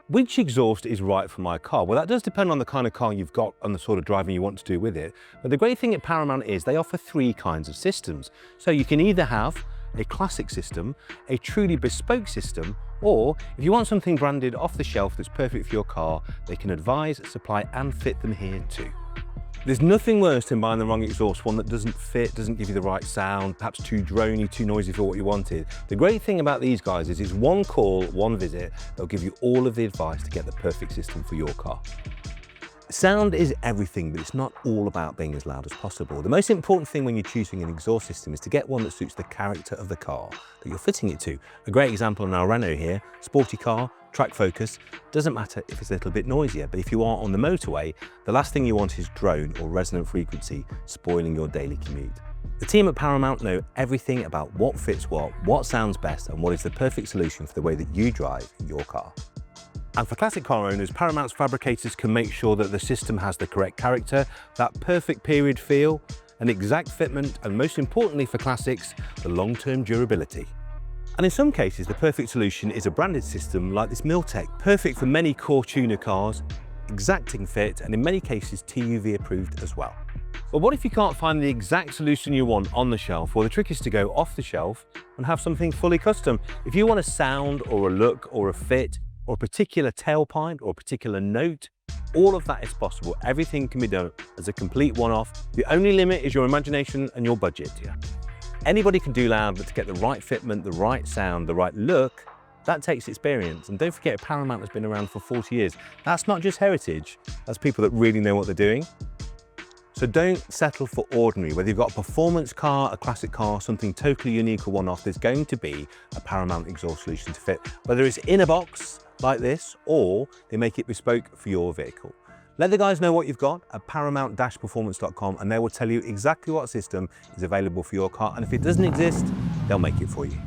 Which exhaust is right for my car? Well, that does depend on the kind of car you've got and the sort of driving you want to do with it. But the great thing at Paramount is they offer 3 kinds of systems. So you can either have a classic system, a truly bespoke system, or if you want something branded off the shelf that's perfect for your car, they can advise, supply and fit them here too. There's nothing worse than buying the wrong exhaust, one that doesn't fit, doesn't give you the right sound, perhaps too drony, too noisy for what you wanted. The great thing about these guys is it's one call, one visit, they'll give you all of the advice to get the perfect system for your car. Sound is everything, but it's not all about being as loud as possible. The most important thing when you're choosing an exhaust system is to get one that suits the character of the car that you're fitting it to. A great example in our Renault here, sporty car, track focus, doesn't matter if it's a little bit noisier, but if you are on the motorway, the last thing you want is drone or resonant frequency spoiling your daily commute. The team at Paramount know everything about what fits what sounds best, and what is the perfect solution for the way that you drive your car. And for classic car owners, Paramount's fabricators can make sure that the system has the correct character, that perfect period feel, an exact fitment, and most importantly for classics, the long-term durability. And in some cases, the perfect solution is a branded system like this Miltech, perfect for many core tuner cars, exacting fit, and in many cases TUV approved as well. But what if you can't find the exact solution you want on the shelf? Well, the trick is to go off the shelf and have something fully custom. If you want a sound or a look or a fit, or a particular tailpipe or a particular note, all of that is possible. Everything can be done as a complete one-off. The only limit is your imagination and your budget. Anybody can do loud, but to get the right fitment, the right sound, the right look, that takes experience. And don't forget, Paramount has been around for 40 years. That's not just heritage, that's people that really know what they're doing. So don't settle for ordinary. Whether you've got a performance car, a classic car, something totally unique or one-off, there's going to be a Paramount exhaust solution to fit. Whether it's in a box like this, or they make it bespoke for your vehicle. Let the guys know what you've got at paramount-performance.com, and they will tell you exactly what system is available for your car. And if it doesn't exist, they'll make it for you.